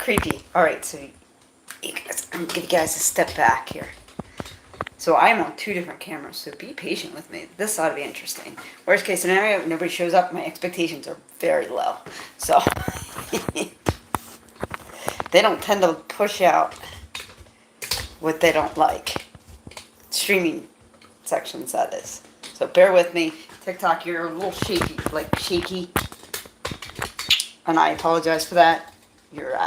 creepy. Alright, so you guys, I'm gonna give you guys a step back here. So I'm on two different cameras, so be patient with me. This ought to be interesting. Worst case scenario, nobody shows up, my expectations are very low. So, they don't tend to push out what they don't like. Streaming sections, that is. So bear with me. TikTok, you're a little shaky, like shaky. And I apologize for that. You're,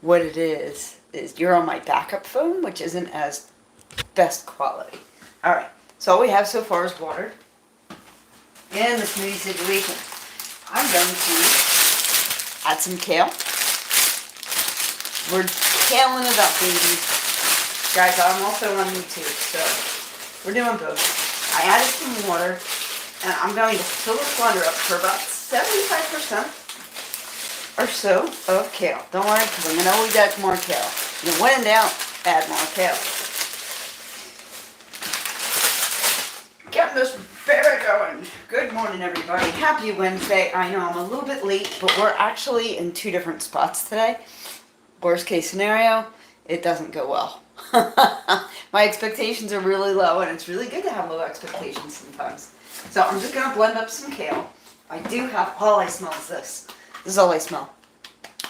what it is you're on my backup phone, which isn't as best quality. Alright, so all we have so far is water. In the smoothie situation, I'm going to add some kale. We're caling it up, baby. Guys, I'm also on YouTube, so we're doing both. I added some water, and I'm going to fill this blender up for about 75% or so of kale. Don't worry, because I'm going to always add more kale. And when in doubt, add more kale. Getting this baby going. Good morning, everybody. Happy Wednesday. I know I'm a little bit late, but we're actually in two different spots today. Worst case scenario, it doesn't go well. My expectations are really low, and it's really good to have low expectations sometimes. So I'm just going to blend up some kale. I do have, all I smell is this. This is all I smell.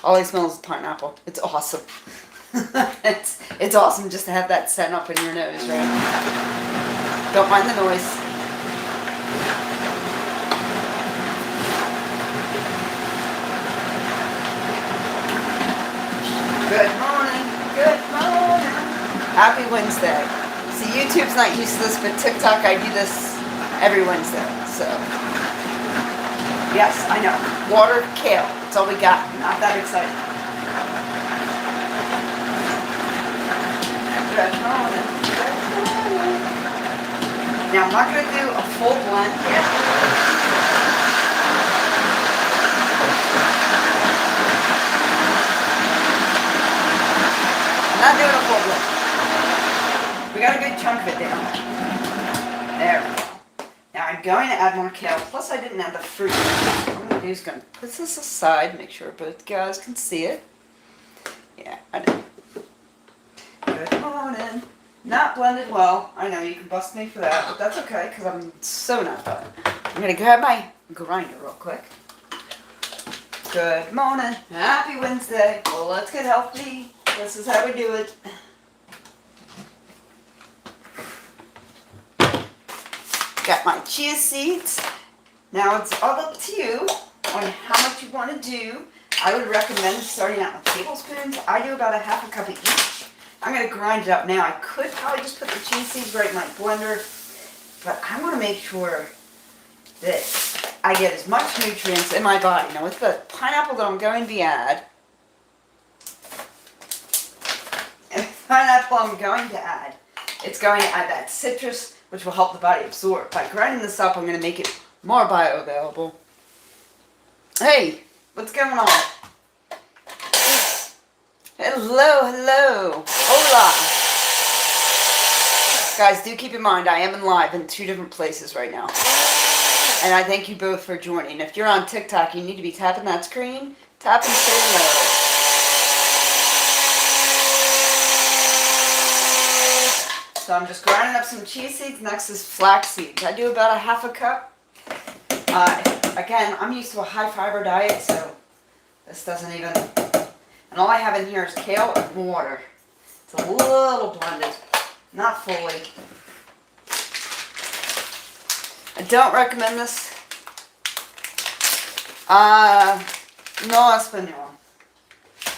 All I smell is pineapple. It's awesome. it's awesome just to have that set up in your nose, right? Don't mind the noise. Good morning. Good morning. Happy Wednesday. See, YouTube's not used to this, but TikTok, I do this every Wednesday. So, yes, I know. Water, kale. That's all we got. Not that exciting. Good morning. Good morning. Now, I'm not going to do a full blend yet. I'm not doing a full blend. We got a good chunk of it down. There we go. Now, I'm going to add more kale. Plus, I didn't add the fruit. What I'm going to do is going to put this aside, make sure both guys can see it. Yeah, I know. Good morning. Not blended well. I know, you can bust me for that, but that's okay, because I'm so not done. I'm going to grab my grinder real quick. Good morning. Happy Wednesday. Well, let's get healthy. This is how we do it. Got my chia seeds. Now, it's all up to you on how much you want to do. I would recommend starting out with tablespoons. I do about a half a cup of each. I'm going to grind it up now. I could probably just put the chia seeds right in my blender, but I want to make sure that I get as much nutrients in my body. Now with the pineapple that I'm going to add, it's going to add that citrus, which will help the body absorb. By grinding this up, I'm going to make it more bioavailable. Hey, what's going on? Hello, hello. Hola. Guys, do keep in mind, I am in live in two different places right now. And I thank you both for joining. If you're on TikTok, you need to be tapping that screen. Tap and say hello. So I'm just grinding up some chia seeds. Next is flax seeds. I do about a half a cup. Again, I'm used to a high fiber diet, so this doesn't even... And all I have in here is kale and water. It's a little blended, not fully. I don't recommend this. No español.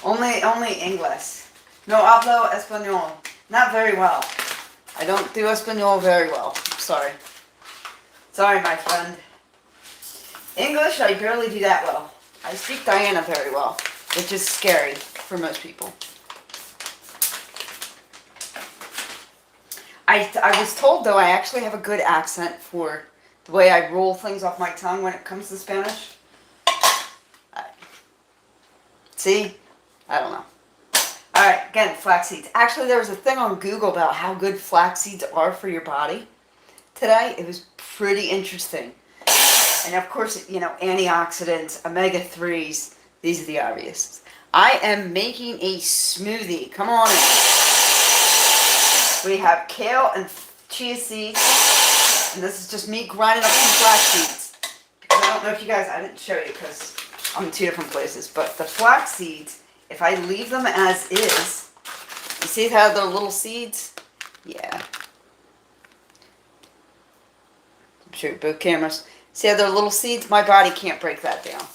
Only English. No hablo español. Not very well. I don't do español very well. Sorry. Sorry, my friend. English, I barely do that well. I speak Diana very well, which is scary for most people. I was told, though, I actually have a good accent for the way I roll things off my tongue when it comes to Spanish. See? I don't know. Alright, again, flax seeds. Actually, there was a thing on Google about how good flax seeds are for your body today. It was pretty interesting. And of course, you know, antioxidants, omega-3s, these are the obvious. I am making a smoothie. Come on in. We have kale and chia seeds. And this is just me grinding up some flax seeds. Because I don't know if you guys, I didn't show you because I'm in two different places. But the flax seeds, if I leave them as is, you see how they're little seeds? Yeah. Show you both cameras. See how they're little seeds? My body can't break that down.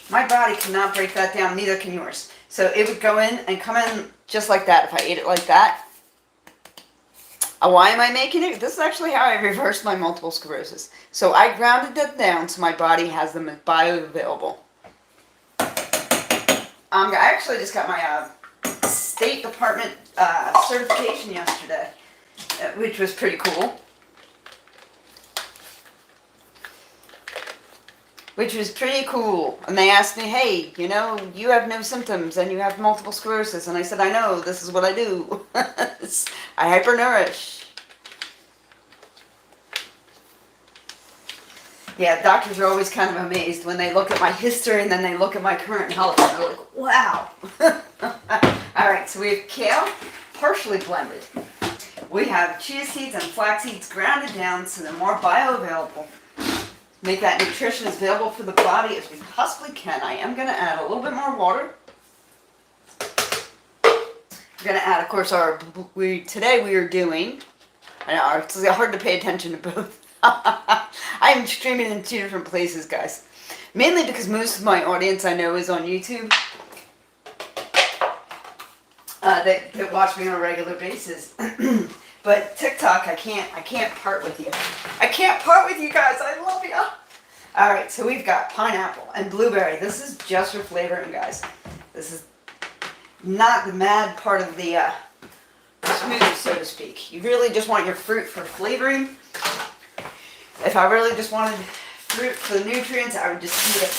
My body cannot break that down, neither can yours. So it would go in and come in just like that if I ate it like that. Why am I making it? This is actually how I reversed my multiple sclerosis. So I grounded them down so my body has them bioavailable. I actually just got my State Department certification yesterday, which was pretty cool. Which was pretty cool. And they asked me, hey, you know, you have no symptoms and you have multiple sclerosis. And I said, I know, this is what I do. I hypernourish. Yeah, doctors are always kind of amazed when they look at my history and then they look at my current health and they're like, wow. Alright, so we have kale, partially blended. We have chia seeds and flax seeds grounded down so they're more bioavailable. Make that nutrition as available for the body as we possibly can. I am going to add a little bit more water. We're going to add, of course, today we are doing, I know, it's hard to pay attention to both. I'm streaming in two different places, guys. Mainly because most of my audience I know is on YouTube. That watch me on a regular basis. But TikTok, I can't part with you. I can't part with you guys. I love you. All right, so we've got pineapple and blueberry. This is just for flavoring, guys. This is not the mad part of the smoothie, so to speak. You really just want your fruit for flavoring. If I really just wanted fruit for the nutrients, I would just eat it.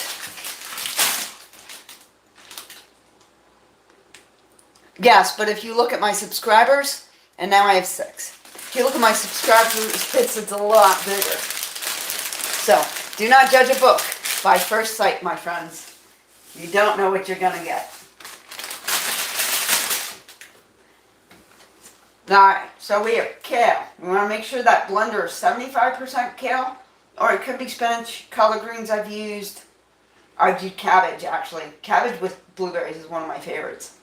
Yes, but if you look at my subscribers, and now I have 6. If you look at my subscribers, it's a lot bigger. So, do not judge a book by first sight, my friends. You don't know what you're going to get. Alright, so we have kale. We want to make sure that blender is 75% kale, or it could be spinach, collard greens I've used. I've used cabbage, actually. Cabbage with blueberries is one of my favorites.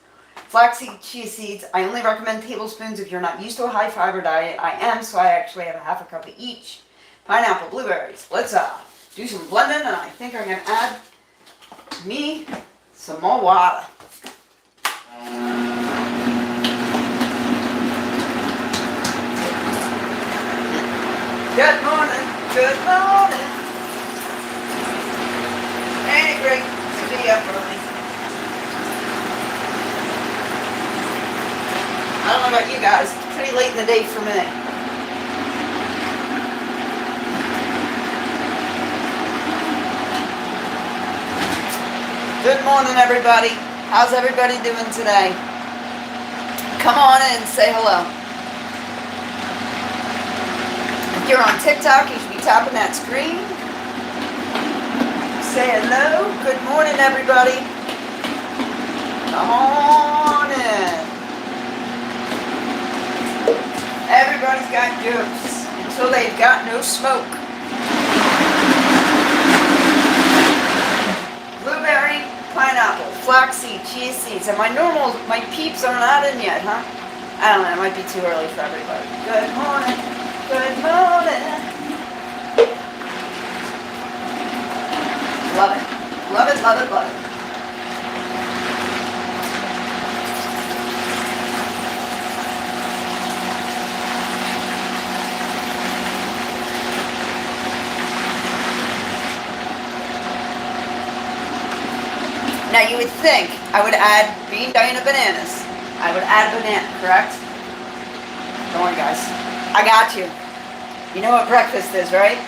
Flaxseed, chia seeds, I only recommend tablespoons if you're not used to a high fiber diet. I am, so I actually have a half a cup of each. Pineapple, blueberries. Let's do some blending, and I think I'm going to add me some more water. Good morning, good morning. Ain't it great to be up early? I don't know about you guys, it's pretty late in the day for me. Good morning, everybody. How's everybody doing today? Come on in and say hello. If you're on TikTok, you should be tapping that screen. Say hello. Good morning, everybody. Come on in. Everybody's got jokes until they've got no smoke. Blueberry, pineapple, flaxseed, chia seeds, and my peeps are not in yet, huh? I don't know, it might be too early for everybody. Good morning, good morning. Love it, love it, love it, love it. Now you would think I would add bean Diana bananas. I would add banana, correct? Don't worry, guys. I got you. You know what breakfast is, right?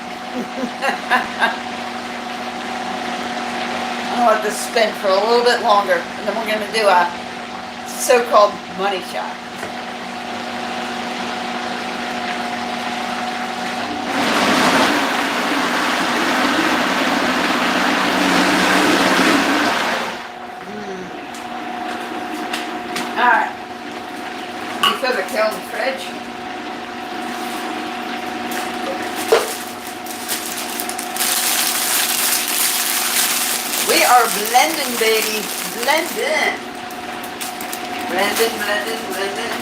I'm going to let this spin for a little bit longer, and then we're going to do a so-called money shot. We are blending, baby. Blending. Blending, blending, blending.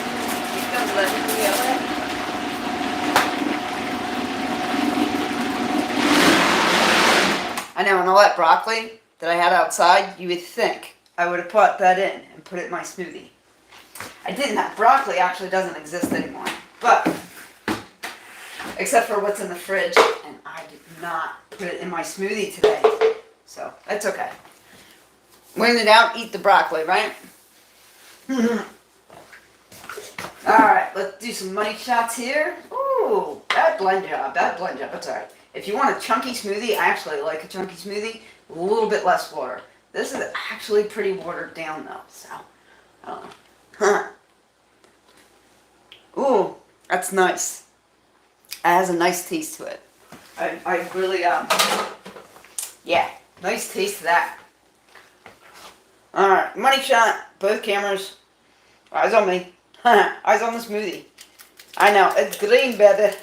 Keep them blending together. I know, and all that broccoli that I had outside, you would think I would have put that in and put it in my smoothie. I didn't. That broccoli actually doesn't exist anymore. But, except for what's in the fridge, and I did not put it in my smoothie today. So, that's okay. When in doubt, eat the broccoli, right? Alright, let's do some money shots here. Ooh, bad blend job, bad blend job. That's alright. If you want a chunky smoothie, I actually like a chunky smoothie, a little bit less water. This is actually pretty watered down though, so, I don't know. Ooh, that's nice. It has a nice taste to it. I really, yeah, nice taste to that. Alright, money shot, both cameras. Eyes on me. Eyes on the smoothie. I know, it's green, baby.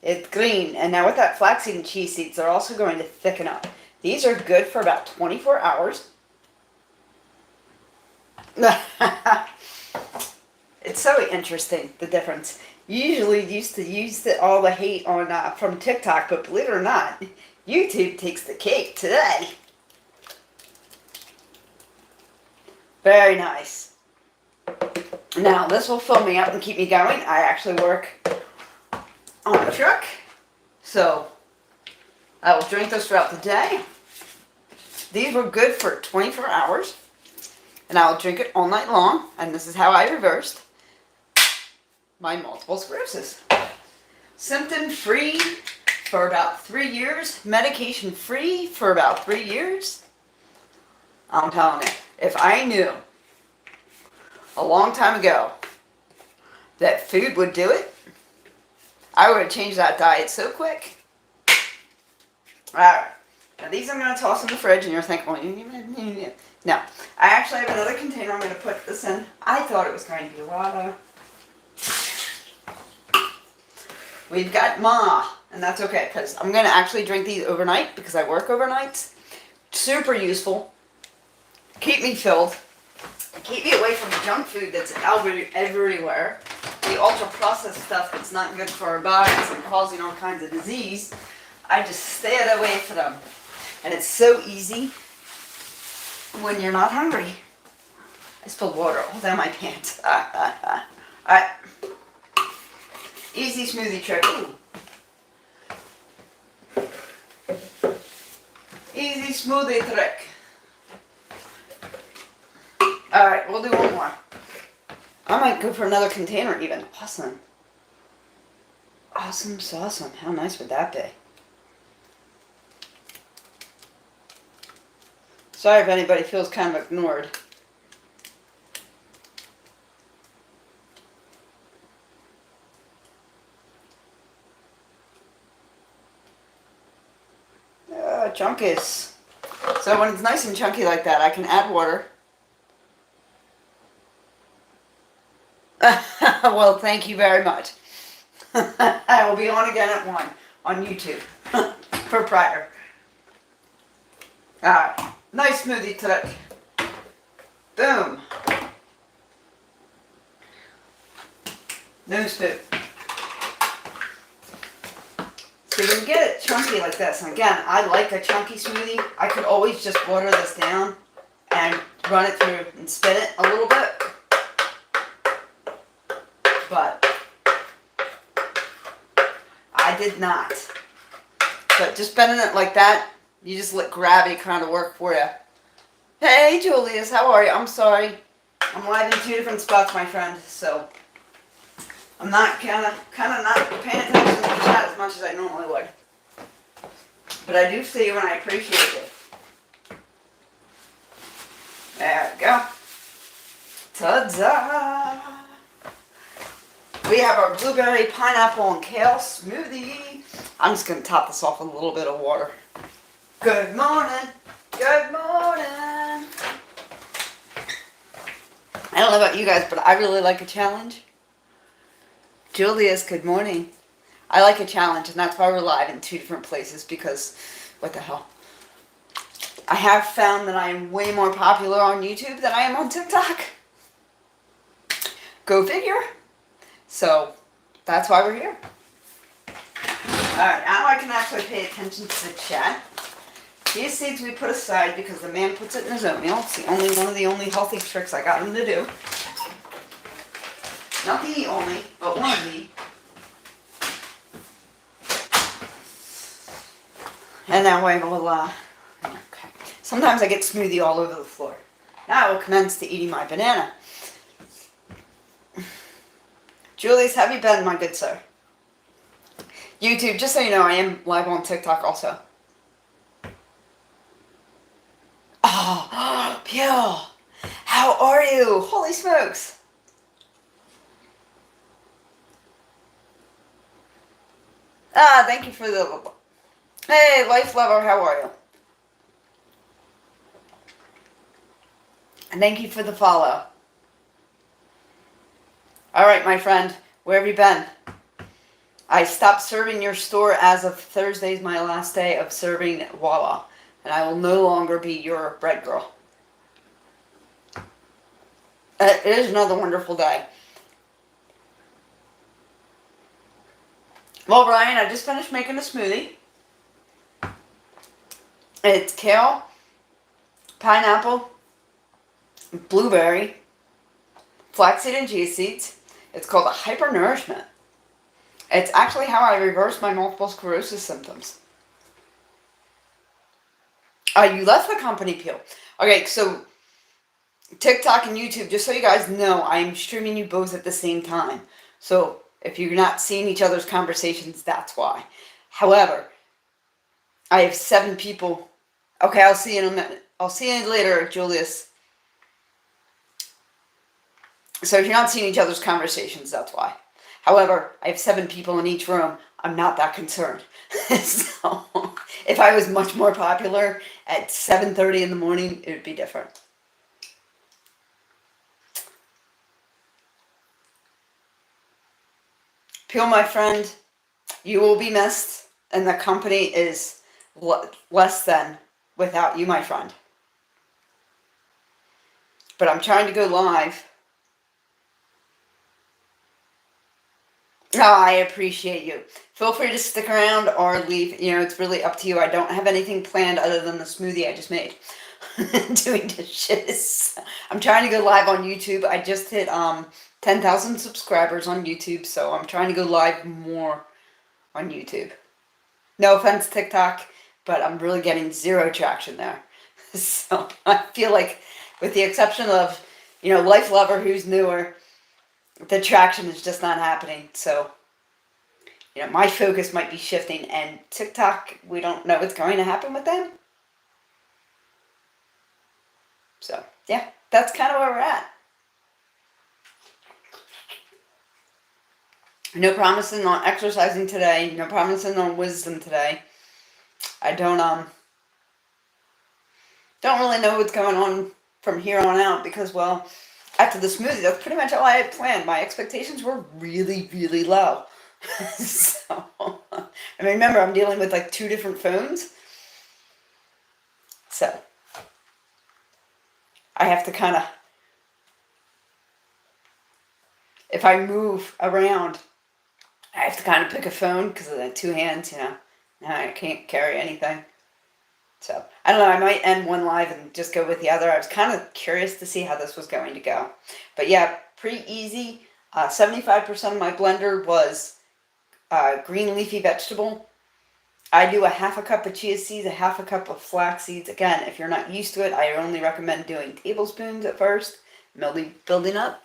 It's green. And now with that flaxseed and chia seeds, they're also going to thicken up. These are good for about 24 hours. It's so interesting, the difference. Usually used to use all the hate on from TikTok, but believe it or not, YouTube takes the cake today. Very nice. Now, this will fill me up and keep me going. I actually work on a truck, so I will drink this throughout the day. These were good for 24 hours, and I will drink it all night long, and this is how I reversed my multiple sclerosis. Symptom-free for about 3 years, medication-free for about 3 years. I'm telling you, if I knew a long time ago that food would do it, I would have changed that diet so quick. Alright, now these I'm going to toss in the fridge, and you're thinking, well, no. I actually have another container I'm going to put this in. I thought it was going to be a lot of... We've got Ma, and that's okay, because I'm going to actually drink these overnight, because I work overnights. Super useful. Keep me filled. Keep me away from the junk food that's everywhere. The ultra-processed stuff that's not good for our bodies and causing all kinds of disease. I just stay away from them. And it's so easy when you're not hungry. I spilled water all down my pants. Alright. Easy smoothie trick. Ooh. Easy smoothie trick. Alright, we'll do one more. I might go for another container even. Awesome. Awesome sauceum. How nice would that be? Sorry if anybody feels kind of ignored. Chunkies. So when it's nice and chunky like that, I can add water. Well, thank you very much. I will be on again at 1 on YouTube for prior. Alright, nice smoothie trick. Boom. No spoon. So you can get it chunky like this. And again, I like a chunky smoothie. I could always just water this down and run it through and spin it a little bit. But I did not. But just bending it like that, you just let gravity kind of work for you. Hey, Julius, how are you? I'm sorry. I'm live in 2 different spots, my friend, so I'm not kind of not paying attention to the chat as much as I normally would. But I do see you and I appreciate it. There we go. Ta-da! We have our blueberry, pineapple, and kale smoothie. I'm just going to top this off with a little bit of water. Good morning. Good morning. I don't know about you guys, but I really like a challenge. Julius, good morning. I like a challenge, and that's why we're live in 2 different places, because, what the hell? I have found that I am way more popular on YouTube than I am on TikTok. Go figure. So that's why we're here. Alright, now I can actually pay attention to the chat. These seeds we put aside because the man puts it in his oatmeal. It's the only one of the only healthy tricks I got him to do. Not the only, but one of the. And now I will, okay. Sometimes I get smoothie all over the floor. Now I will commence to eating my banana. Julius, have you been, my good sir? YouTube, just so you know, I am live on TikTok also. Oh, Peel, how are you? Holy smokes. Thank you for the... Hey, Life Lover, how are you? And thank you for the follow. Alright, my friend, where have you been? I stopped serving your store as of Thursday's my last day of serving Wawa. And I will no longer be your bread girl. It is another wonderful day. Well, Brian, I just finished making a smoothie. It's kale, pineapple, blueberry, flaxseed and chia seeds. It's called a hypernourishment. It's actually how I reversed my multiple sclerosis symptoms. You left the company, Peel. Okay, so TikTok and YouTube, just so you guys know, I'm streaming you both at the same time. So if you're not seeing each other's conversations, that's why. However, I have 7 people. Okay, I'll see you in a minute. I'll see you later, Julius. So if you're not seeing each other's conversations, that's why. However, I have 7 people in each room. I'm not that concerned. So if I was much more popular at 7:30 in the morning, it would be different. Peel, my friend, you will be missed, and the company is less than without you, my friend. But I'm trying to go live. Oh, I appreciate you. Feel free to stick around or leave. You know, it's really up to you. I don't have anything planned other than the smoothie I just made. Doing dishes. I'm trying to go live on YouTube. I just hit 10,000 subscribers on YouTube, so I'm trying to go live more on YouTube. No offense, TikTok, but I'm really getting 0 traction there. So I feel like, with the exception of, you know, Life Lover, who's newer, the traction is just not happening. So, you know, my focus might be shifting, and TikTok, we don't know what's going to happen with them. So, yeah, that's kind of where we're at. No promising on exercising today. No promising on wisdom today. I don't really know what's going on from here on out because, well, after the smoothie, that's pretty much all I had planned. My expectations were really, really low. So, I mean, remember, I'm dealing with like 2 different phones. So, I have to kind of, if I move around, I have to kind of pick a phone because of the 2 hands, you know. Now I can't carry anything. So, I don't know, I might end one live and just go with the other. I was kind of curious to see how this was going to go. But yeah, pretty easy. 75% of my blender was green leafy vegetable. I do a half a cup of chia seeds, a half a cup of flax seeds. Again, if you're not used to it, I only recommend doing tablespoons at first, building up.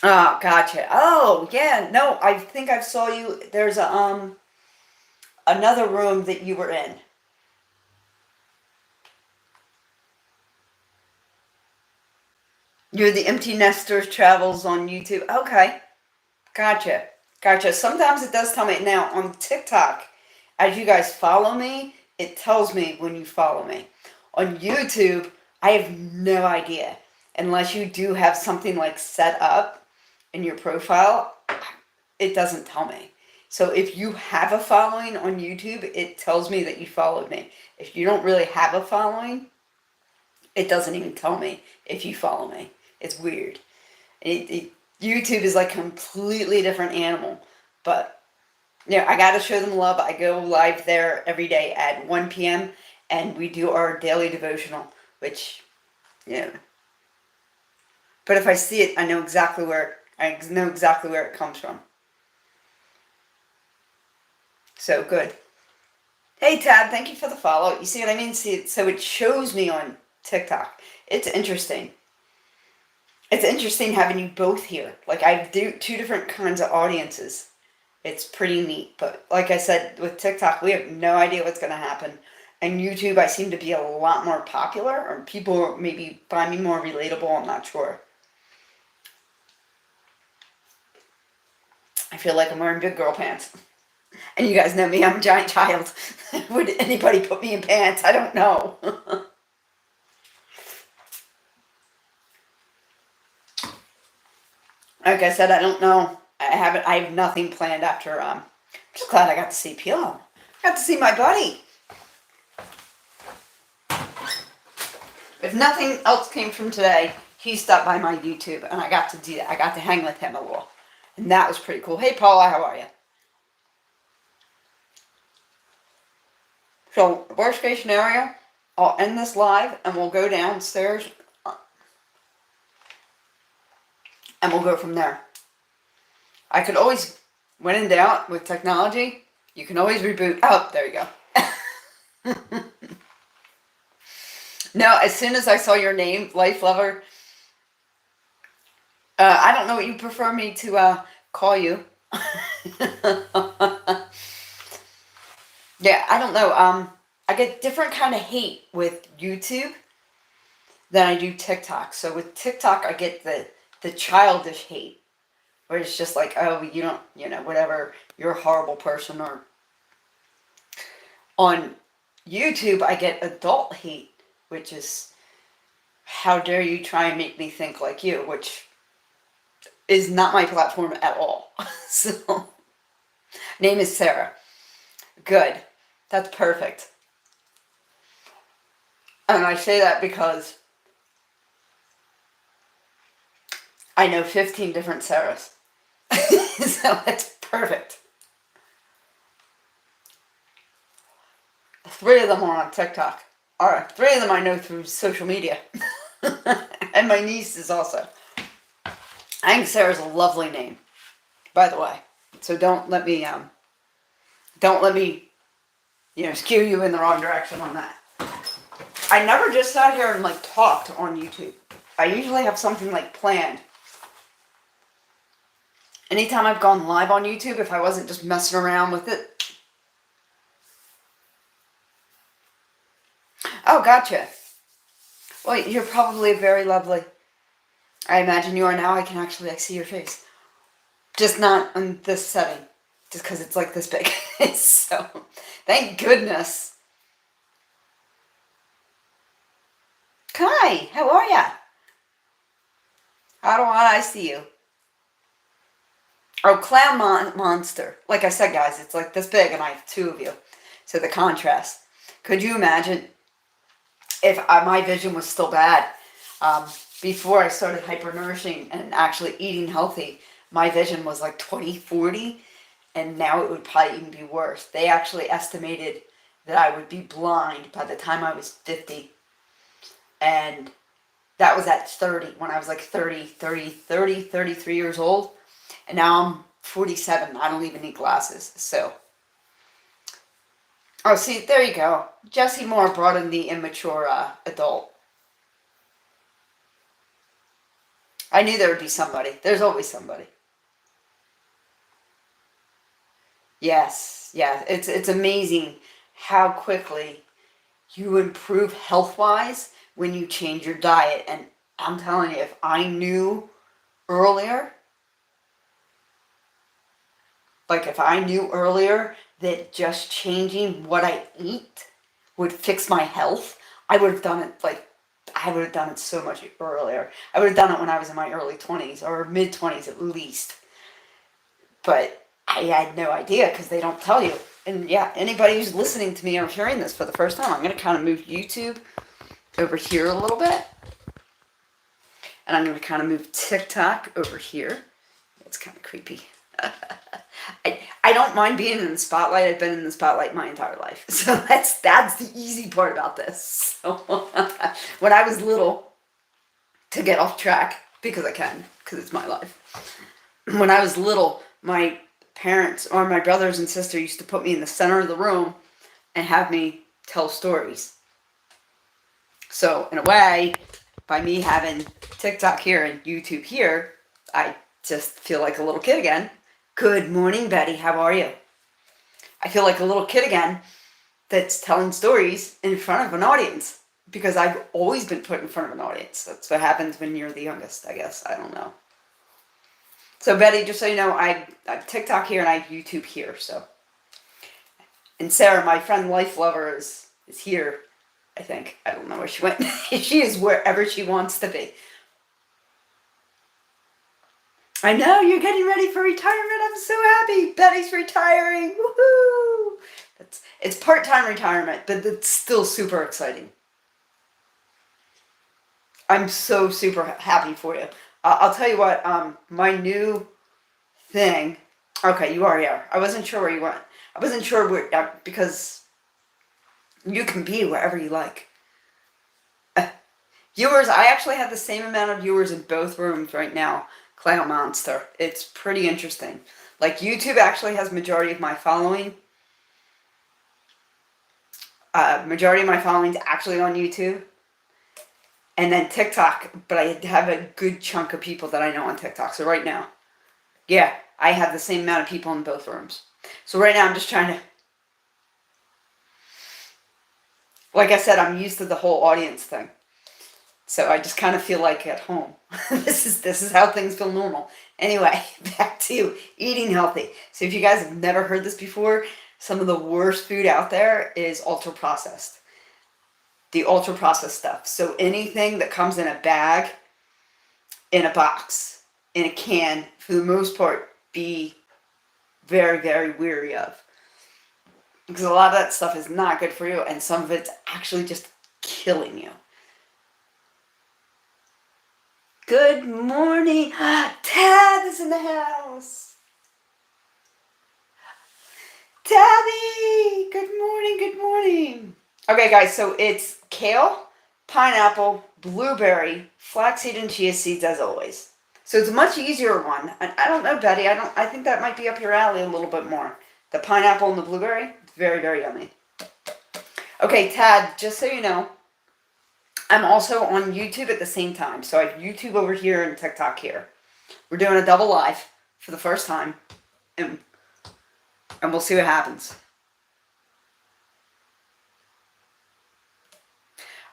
Oh, gotcha. Oh, yeah. No, I think I saw you. There's a another room that you were in. You're the Empty Nesters Travels on YouTube. Okay. Gotcha. Gotcha. Sometimes it does tell me. Now, on TikTok, as you guys follow me, it tells me when you follow me. On YouTube, I have no idea. Unless you do have something like set up in your profile, it doesn't tell me. So if you have a following on YouTube, it tells me that you followed me. If you don't really have a following, it doesn't even tell me if you follow me. It's weird. YouTube is like a completely different animal. But, I got to show them love. I go live there every day at 1 p.m. and we do our daily devotional, which, yeah. But if I see it, I know exactly where it comes from. So good. Hey Tab, thank you for the follow. You see what I mean? So it shows me on TikTok. It's interesting. It's interesting having you both here. Like I do two different kinds of audiences. It's pretty neat. But like I said, with TikTok, we have no idea what's going to happen. And YouTube, I seem to be a lot more popular, or people maybe find me more relatable. I'm not sure. I feel like I'm wearing big girl pants. And you guys know me, I'm a giant child. Would anybody put me in pants? I don't know. Like I said, I don't know. I have nothing planned after, I'm just glad I got to see Pio. I got to see my buddy. If nothing else came from today, he stopped by my YouTube and I got to do that. I got to hang with him a little. And that was pretty cool. Hey Paula, how are you? So, worst case scenario, I'll end this live and we'll go downstairs and we'll go from there. I could always, when in doubt with technology, you can always reboot. Oh, there you go. No, as soon as I saw your name, Life Lover, I don't know what you prefer me to call you. Yeah, I don't know. I get different kind of hate with YouTube than I do TikTok. So with TikTok, I get the childish hate, where it's just like, oh, you don't, whatever, you're a horrible person. Or on YouTube, I get adult hate, which is, how dare you try and make me think like you, which is not my platform at all. So, name is Sarah. Good. That's perfect. And I say that because I know 15 different Sarahs. So it's perfect. 3 of them are on TikTok. Or 3 of them I know through social media. And my niece is also. I think Sarah's a lovely name, by the way. So don't let me skew you in the wrong direction on that. I never just sat here and talked on YouTube. I usually have something planned. Anytime I've gone live on YouTube, if I wasn't just messing around with it. Oh, gotcha. Well, you're probably very lovely. I imagine you are now. I can actually see your face. Just not in this setting. Just because it's this big. So, thank goodness. Kai, how are ya? How do I see you? Oh, Clown Monster. Like I said, guys, it's this big and I have 2 of you. So the contrast. Could you imagine if my vision was still bad? Before I started hyper-nourishing and actually eating healthy, my vision was 20/40, and now it would probably even be worse. They actually estimated that I would be blind by the time I was 50. And that was at 30, when I was 33 years old. And now I'm 47. I don't even need glasses. So, oh, see, there you go. Jesse Moore brought in the immature adult. I knew there would be somebody. There's always somebody. Yes, yeah. It's amazing how quickly you improve health-wise when you change your diet. And I'm telling you, if I knew earlier, that just changing what I eat would fix my health, I would have done it so much earlier. I would have done it when I was in my early 20s or mid 20s at least. But I had no idea because they don't tell you. And yeah, anybody who's listening to me or hearing this for the first time, I'm going to kind of move YouTube over here a little bit. And I'm going to kind of move TikTok over here. It's kind of creepy. I don't mind being in the spotlight. I've been in the spotlight my entire life. So that's the easy part about this. So when I was little, to get off track, because I can, because it's my life. When I was little, my parents or my brothers and sister used to put me in the center of the room and have me tell stories. So in a way, by me having TikTok here and YouTube here, I just feel like a little kid again. Good morning, Betty. How are you? I feel like a little kid again that's telling stories in front of an audience because I've always been put in front of an audience. That's what happens when you're the youngest, I guess. I don't know. So Betty, just so you know, I have TikTok here and I have YouTube here. So, and Sarah, my friend Life Lover, is here. I think. I don't know where she went. She is wherever she wants to be. I know, you're getting ready for retirement. I'm so happy. Betty's retiring. Woohoo! It's part-time retirement, but it's still super exciting. I'm so super happy for you. I'll tell you what, my new thing. Okay, you already are. I wasn't sure where you went. I wasn't sure where, because you can be wherever you like. Viewers, I actually have the same amount of viewers in both rooms right now. Clown Monster. It's pretty interesting. Like, YouTube actually has majority of my following. Majority of my following is actually on YouTube. And then TikTok, but I have a good chunk of people that I know on TikTok. So right now, yeah, I have the same amount of people in both rooms. So right now I'm just trying to, like I said, I'm used to the whole audience thing. So I just kind of feel like at home. This is how things feel normal. Anyway, back to eating healthy. So if you guys have never heard this before, some of the worst food out there is ultra processed. The ultra processed stuff. So anything that comes in a bag, in a box, in a can, for the most part, be very, very wary of. Because a lot of that stuff is not good for you, and some of it's actually just killing you. Good morning. Tab is in the house. Tabby! Good morning, good morning. Okay, guys, so it's kale, pineapple, blueberry, flaxseed, and chia seeds as always. So it's a much easier one. I don't know, Betty. I think that might be up your alley a little bit more. The pineapple and the blueberry, it's very, very yummy. Okay, Tad, just so you know, I'm also on YouTube at the same time. So I have YouTube over here and TikTok here. We're doing a double live for the first time. And we'll see what happens.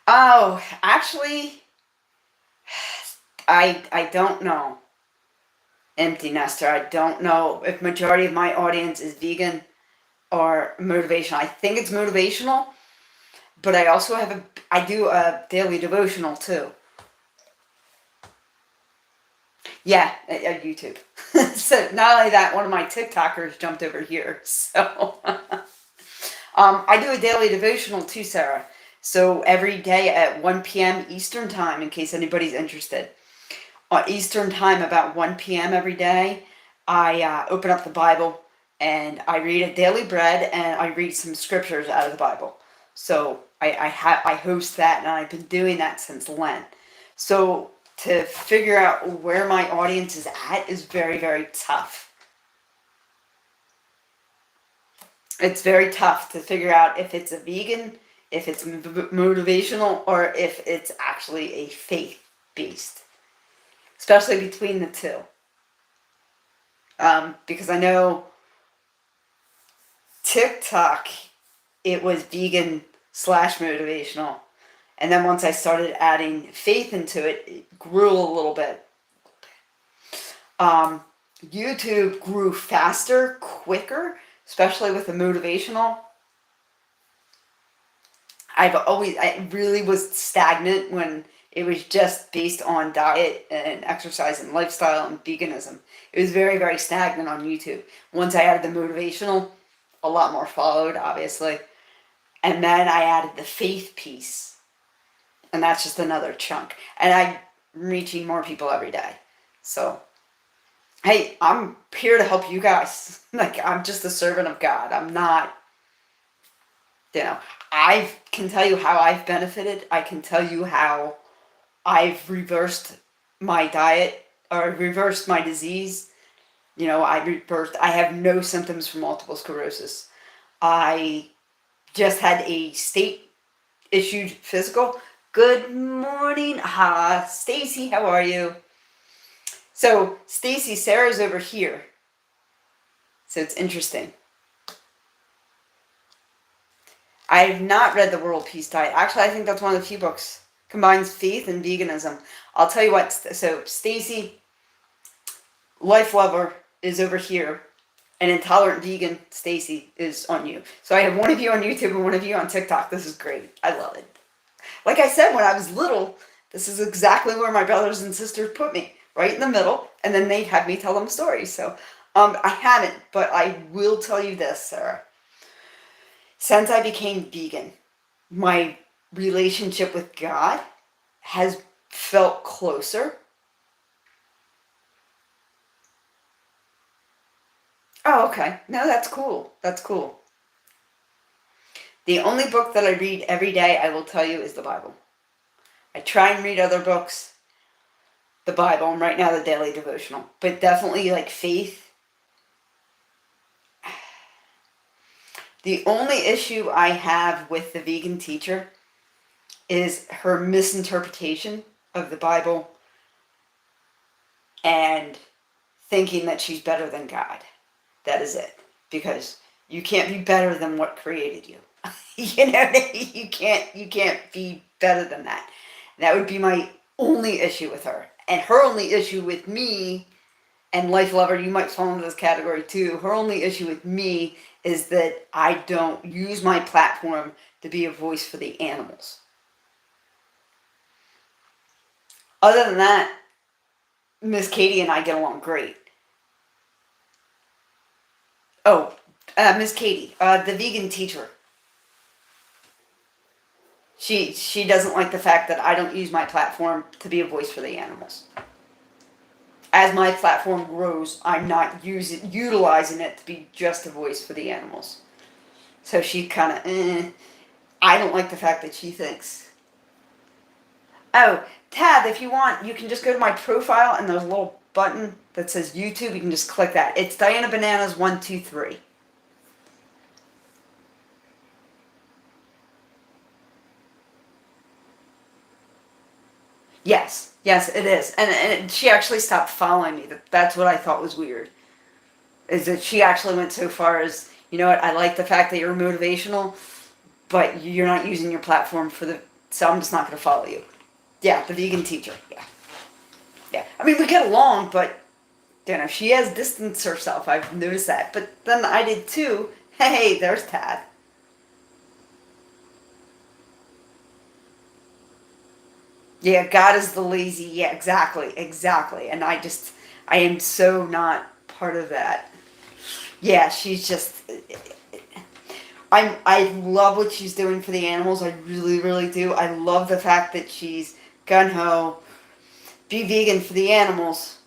Oh, actually, I don't know. Empty nester. I don't know if majority of my audience is vegan or motivational. I think it's motivational, but I also I do a daily devotional too. Yeah, at YouTube. So not only that, one of my TikTokers jumped over here. So I do a daily devotional too, Sarah. So every day at 1 p.m. Eastern time, in case anybody's interested. Eastern time, about 1 p.m. every day, I open up the Bible and I read a daily bread and I read some scriptures out of the Bible. So I host that, and I've been doing that since Lent. So to figure out where my audience is at is very, very tough. It's very tough to figure out if it's a vegan, if it's motivational, or if it's actually a faith-based. Especially between the two. Because I know TikTok, it was vegan / motivational. And then once I started adding faith into it, it grew a little bit. YouTube grew faster, quicker, especially with the motivational. I really was stagnant when It was just based on diet and exercise and lifestyle and veganism. It was very, very stagnant on YouTube. Once I added the motivational, a lot more followed, obviously. And then I added the faith piece. And that's just another chunk. And I'm reaching more people every day. So, hey, I'm here to help you guys. Like, I'm just a servant of God. I'm not, you know, I can tell you how I've benefited. I can tell you how I've reversed my diet or reversed my disease. I have no symptoms from multiple sclerosis. I just had a state issued physical. Good morning, Stacy, how are you? So, Stacy, Sarah's over here. So it's interesting. I have not read The World Peace Diet. Actually, I think that's one of the few books combines faith and veganism. I'll tell you what. So Stacy, life lover, is over here, and intolerant vegan Stacy is on you. So I have one of you on YouTube and one of you on TikTok. This is great. I love it. Like I said, when I was little, this is exactly where my brothers and sisters put me, right in the middle, and then they'd have me tell them stories. So I haven't, but I will tell you this, Sarah. Since I became vegan, my relationship with God has felt closer. Oh, okay. No, that's cool. That's cool. The only book that I read every day, I will tell you, is the Bible. I try and read other books, the Bible, and right now the daily devotional. But definitely like faith. The only issue I have with the vegan teacher is her misinterpretation of the Bible and thinking that she's better than God. That is it. Because you can't be better than what created you. You can't be better than that. That would be my only issue with her. And her only issue with me, and Life Lover, you might fall into this category too. Her only issue with me is that I don't use my platform to be a voice for the animals. Other than that, Miss Katie and I get along great. Oh, Miss Katie, the vegan teacher. She doesn't like the fact that I don't use my platform to be a voice for the animals. As my platform grows, I'm not utilizing it to be just a voice for the animals. So she kind of, I don't like the fact that she thinks. Oh, Tab, if you want, you can just go to my profile and there's a little button that says YouTube. You can just click that. It's Diana Bananas 123. Yes, it is. And she actually stopped following me. That's what I thought was weird. Is that she actually went so far as, you know what, I like the fact that you're motivational, but you're not using your platform for the, so I'm just not going to follow you. Yeah, the vegan teacher. Yeah. Yeah. I mean, we get along, but, she has distanced herself. I've noticed that. But then I did too. Hey, there's Tad. Yeah, God is the lazy. Yeah, exactly. And I am so not part of that. Yeah, she's just. I love what she's doing for the animals. I really, really do. I love the fact that she's gun ho, be vegan for the animals,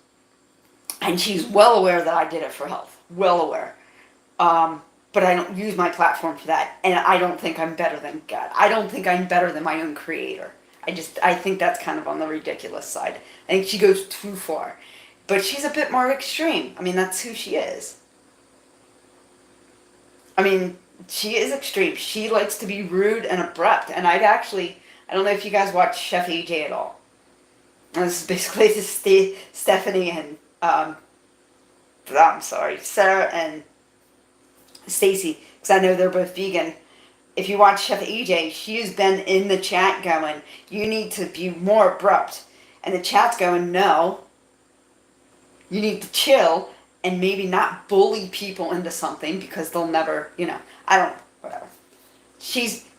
and she's well aware that I did it for health. Well aware. But I don't use my platform for that, and I don't think I'm better than God. I don't think I'm better than my own creator. I think that's kind of on the ridiculous side. I think she goes too far. But she's a bit more extreme. I mean, that's who she is. I mean, she is extreme. She likes to be rude and abrupt. And I don't know if you guys watch Chef AJ at all. And this is basically just Stephanie and, I'm sorry, Sarah and Stacy, because I know they're both vegan. If you watch Chef AJ, she's been in the chat going, you need to be more abrupt. And the chat's going, no, you need to chill and maybe not bully people into something because they'll never, whatever.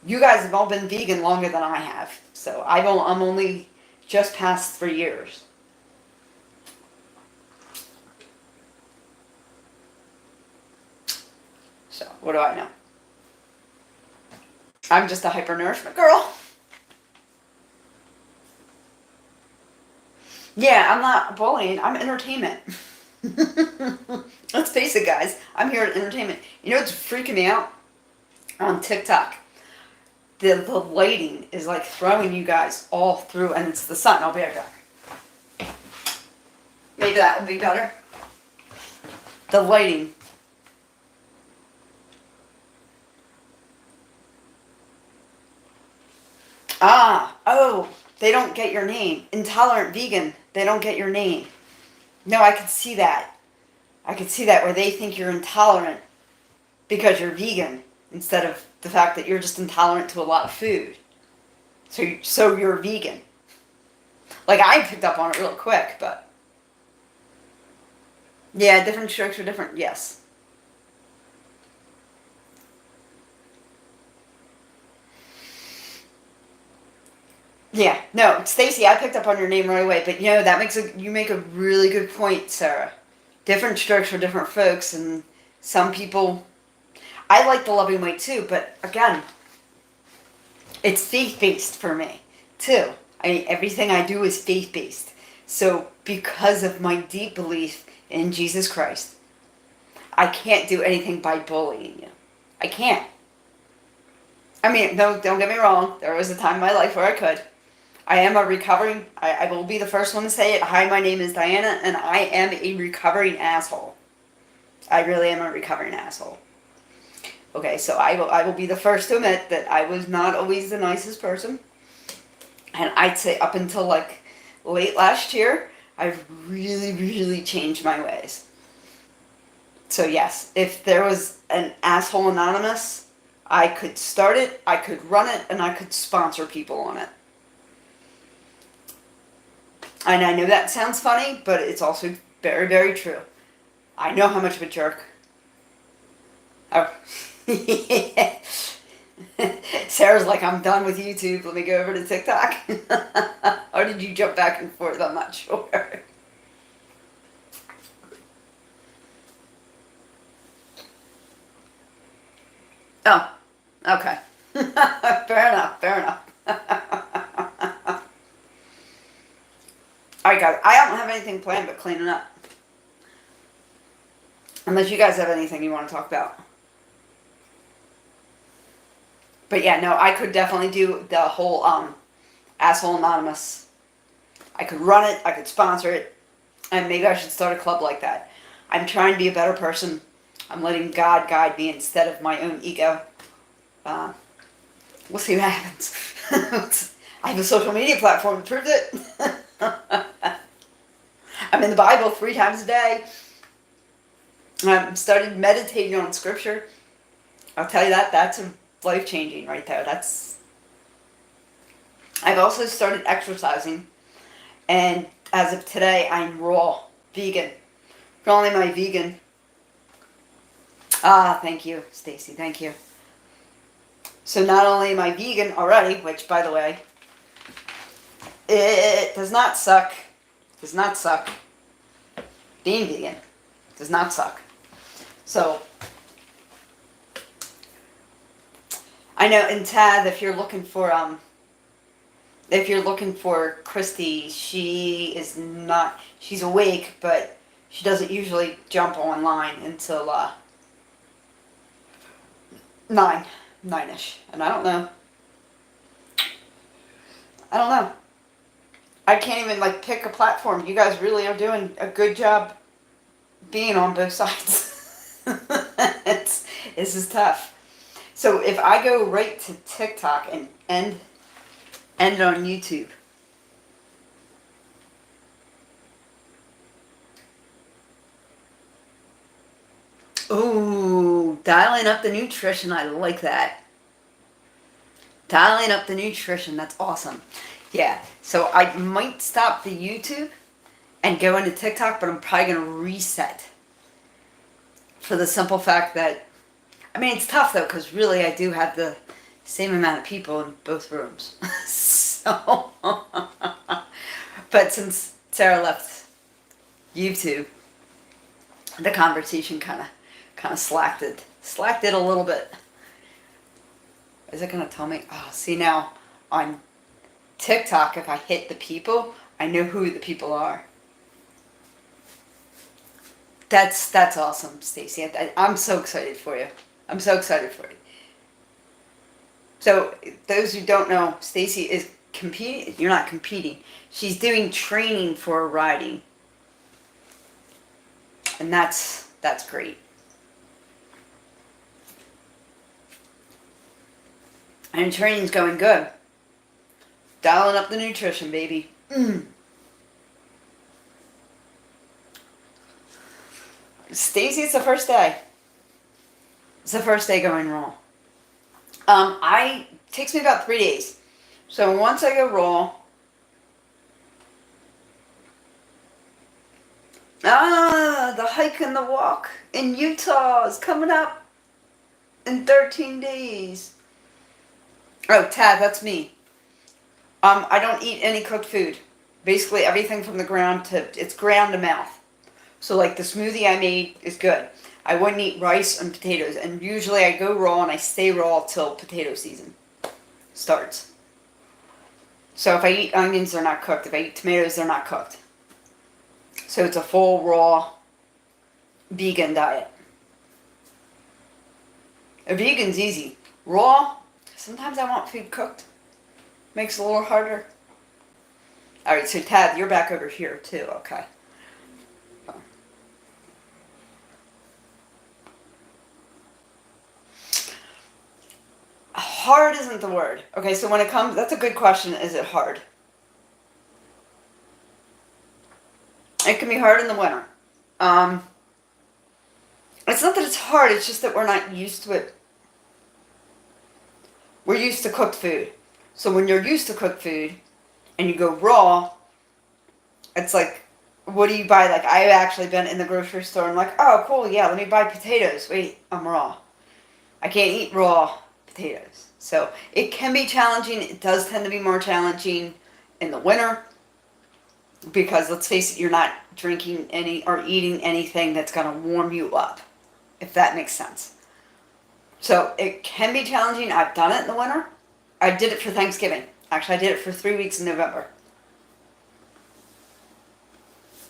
You guys have all been vegan longer than I have. So I'm only just past 3 years. So, what do I know? I'm just a hyper-nourishment girl. Yeah, I'm not bullying. I'm entertainment. Let's face it, guys. I'm here at entertainment. You know what's freaking me out? On TikTok. The lighting is like throwing you guys all through, and it's the sun. I'll be right back. Maybe that would be better. The lighting. Oh, they don't get your name. Intolerant vegan, they don't get your name. No, I could see that. I could see that where they think you're intolerant because you're vegan instead of the fact that you're just intolerant to a lot of food. So you're vegan. Like, I picked up on it real quick, but yeah, different strokes are different. Yes. Yeah, no, Stacy, I picked up on your name right away, but you make a really good point, Sarah. Different strokes for different folks, and some people, I like the loving way too, but again, it's faith-based for me, too. I mean, everything I do is faith-based. So, because of my deep belief in Jesus Christ, I can't do anything by bullying you. I can't. I mean, no, don't get me wrong. There was a time in my life where I could. I am a recovering, I will be the first one to say it. Hi, my name is Diana, and I am a recovering asshole. I really am a recovering asshole. Okay, so I will be the first to admit that I was not always the nicest person. And I'd say up until like late last year, I've really, really changed my ways. So yes, if there was an Asshole Anonymous, I could start it, I could run it, and I could sponsor people on it. And I know that sounds funny, but it's also very, very true. I know how much of a jerk. Oh. Sarah's like, I'm done with YouTube. Let me go over to TikTok. Or did you jump back and forth? I'm not sure. Oh, okay. Fair enough, fair enough. Alright guys, I don't have anything planned but cleaning up. Unless you guys have anything you want to talk about. But yeah, no, I could definitely do the whole Asshole Anonymous. I could run it, I could sponsor it, and maybe I should start a club like that. I'm trying to be a better person. I'm letting God guide me instead of my own ego. We'll see what happens. I have a social media platform that proves it. I'm in the Bible 3 times a day. I've started meditating on scripture. I'll tell you that's life-changing right there. I've also started exercising, and as of today, I'm raw vegan. Not only am I vegan. Thank you, Stacy. Thank you. So not only am I vegan already, which, by the way, it does not suck. Does not suck. Being vegan does not suck. So, I know in Tad, if you're looking for Christy, she's awake, but she doesn't usually jump online until 9ish, and I don't know. I can't even pick a platform. You guys really are doing a good job being on both sides. This is tough. So if I go right to TikTok and end on YouTube. Ooh, dialing up the nutrition. I like that. Dialing up the nutrition. That's awesome. Yeah, so I might stop the YouTube and go into TikTok, but I'm probably going to reset. For the simple fact that, I mean, it's tough though, because really I do have the same amount of people in both rooms. So, But since Sarah left YouTube, the conversation kind of slacked it a little bit. Is it gonna tell me? Oh, see now on TikTok, if I hit the people, I know who the people are. That's awesome, Stacy. I'm so excited for you. I'm so excited for you. So those who don't know, Stacy is competing. You're not competing. She's doing training for riding, and that's great. And training's going good. Dialing up the nutrition, baby. Stacy, it's the first day. It's the first day going raw. Takes me about 3 days. So once I go raw, the hike and the walk in Utah is coming up in 13 days. Oh, Tad, that's me. I don't eat any cooked food. Basically everything from the ground it's ground to mouth. So like the smoothie I made is good. I wouldn't eat rice and potatoes, and usually I go raw and I stay raw till potato season starts. So if I eat onions, they're not cooked. If I eat tomatoes, they're not cooked. So it's a full raw vegan diet. A vegan's easy. Raw, sometimes I want food cooked. Makes it a little harder. Alright, so Tad, you're back over here too, okay. Hard isn't the word. Okay, so when it comes, that's a good question. Is it hard? It can be hard in the winter. It's not that it's hard, it's just that we're not used to it. We're used to cooked food. So when you're used to cooked food and you go raw, it's like, what do you buy? Like, I've actually been in the grocery store and like, oh, cool, yeah, let me buy potatoes. Wait, I'm raw. I can't eat raw potatoes. So it can be challenging. It does tend to be more challenging in the winter because, let's face it, you're not drinking any or eating anything that's going to warm you up, if that makes sense. So it can be challenging. I've done it in the winter. I did it for Thanksgiving. Actually, I did it for 3 weeks in November.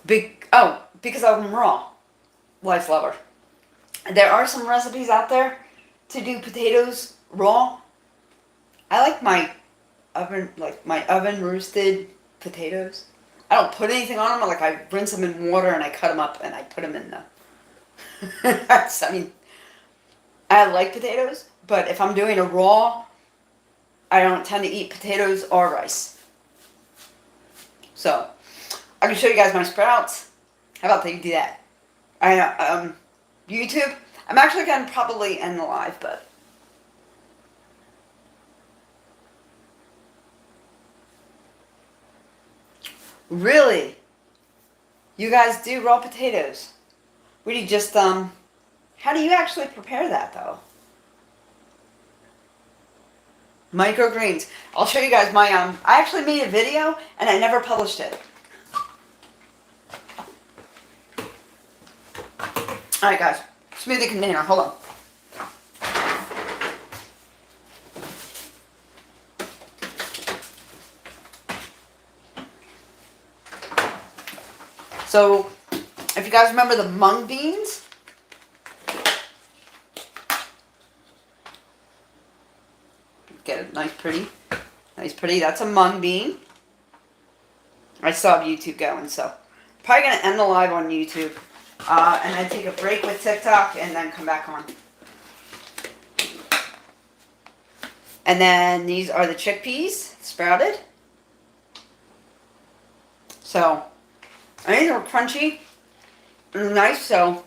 Because I'm raw. Life lover. There are some recipes out there to do potatoes raw. I like my oven roasted potatoes. I don't put anything on them. Like, I rinse them in water and I cut them up and I put them in the. I like potatoes, but if I'm doing a raw, I don't tend to eat potatoes or rice. So I can show you guys my sprouts. How about that you do that? YouTube. I'm actually going to probably end the live, but. Really? You guys do raw potatoes? Would you just, how do you actually prepare that, though? Microgreens. I'll show you guys my, I actually made a video, and I never published it. Alright, guys. Smoothie container. Hold on. So, if you guys remember the mung beans, get it nice pretty, that's a mung bean. I still have YouTube going, so probably going to end the live on YouTube, and then take a break with TikTok, and then come back on. And then these are the chickpeas, sprouted. So, and these are crunchy and nice, so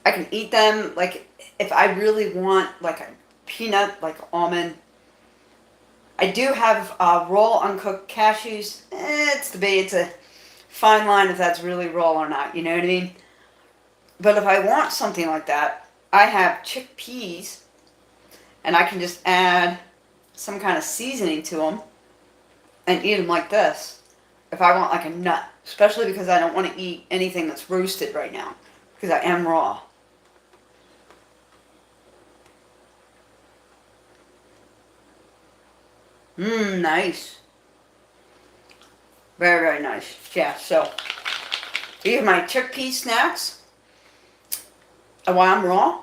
I can eat them, like, if I really want, like, a peanut, like, almond. I do have raw uncooked cashews. It's debated. It's a fine line if that's really raw or not, you know what I mean? But if I want something like that, I have chickpeas, and I can just add some kind of seasoning to them and eat them like this. if I want like a nut, especially because I don't want to eat anything that's roasted right now, because I am raw. Nice. Very, very nice. Yeah, so these are my chickpea snacks. And while I'm raw,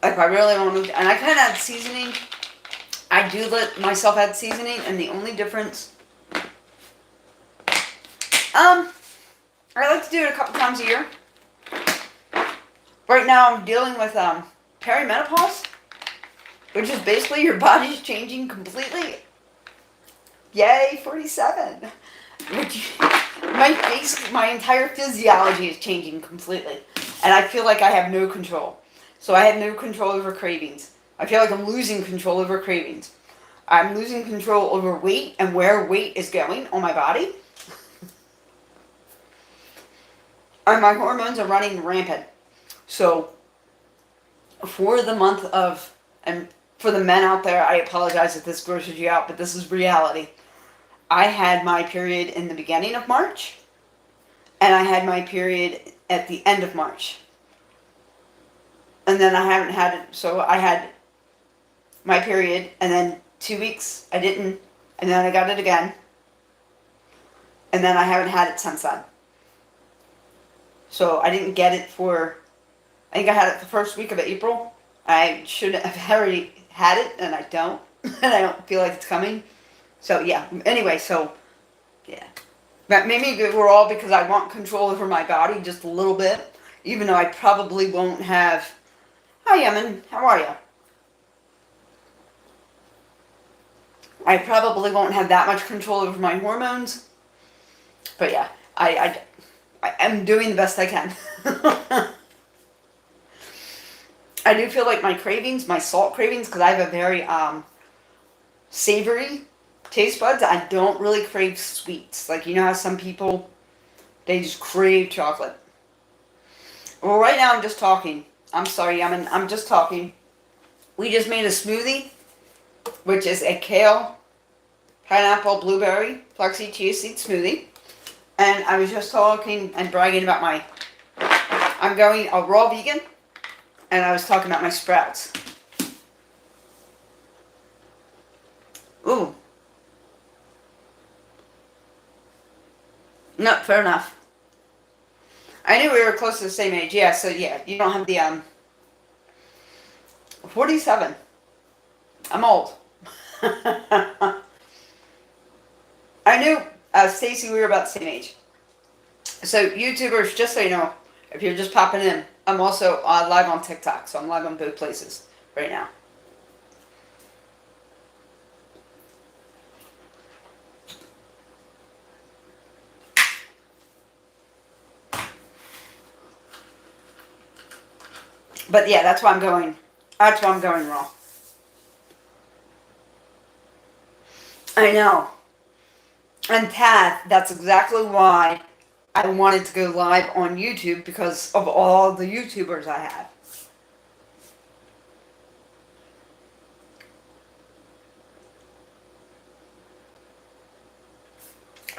if I really want to, and I kind of add seasoning. I do let myself add seasoning, and the only difference, I like to do it a couple times a year. Right now I'm dealing with, perimenopause, which is basically your body's changing completely. Yay, 47. Which, my entire physiology is changing completely. And I feel like I have no control. So I have no control over cravings. I feel like I'm losing control over cravings. I'm losing control over weight and where weight is going on my body. And my hormones are running rampant. So, for the month of, and for the men out there, I apologize if this grosses you out, but this is reality. I had my period in the beginning of March, and I had my period at the end of March. And then I haven't had it, so I had my period, and then 2 weeks I didn't, and then I got it again. And then I haven't had it since then. So I didn't get it for, I think I had it the first week of April. I should have already had it, and I don't. And I don't feel like it's coming. So yeah, anyway, so yeah. That made me good overall because I want control over my body just a little bit. Even though I probably won't have, hi Emin, how are you? I probably won't have that much control over my hormones. But yeah, I am doing the best I can. I do feel like my cravings, my salt cravings, because I have a very savory taste buds. I don't really crave sweets. Like, you know how some people, they just crave chocolate. Well, right now I'm just talking. I'm sorry, I'm just talking. We just made a smoothie, which is a kale, pineapple, blueberry, flaxseed, chia seed smoothie. And I was just talking and bragging about I'm going a raw vegan, and I was talking about my sprouts. Ooh. No, fair enough. I knew we were close to the same age. Yeah, so yeah, you don't have the, 47. I'm old. I knew, Stacy, we were about the same age. So, YouTubers, just so you know, if you're just popping in, I'm also live on TikTok, so I'm live on both places right now. But yeah, that's why I'm going raw. I know. And Tad, that's exactly why I wanted to go live on YouTube, because of all the YouTubers I have.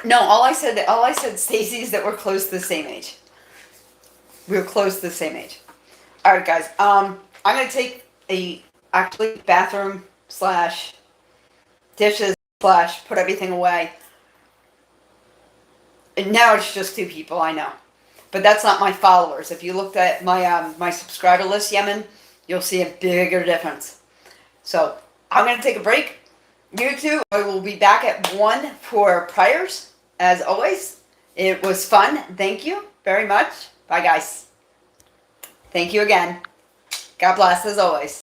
No, all I said, Stacy, is that we're close to the same age. We're close to the same age. Alright guys, I'm gonna take actually bathroom slash dishes slash put everything away. And now it's just 2 people, I know. But that's not my followers. If you looked at my subscriber list, Yemen, you'll see a bigger difference. So, I'm gonna take a break. YouTube, I will be back at 1 for prayers, as always. It was fun. Thank you very much. Bye guys. Thank you again. God bless as always.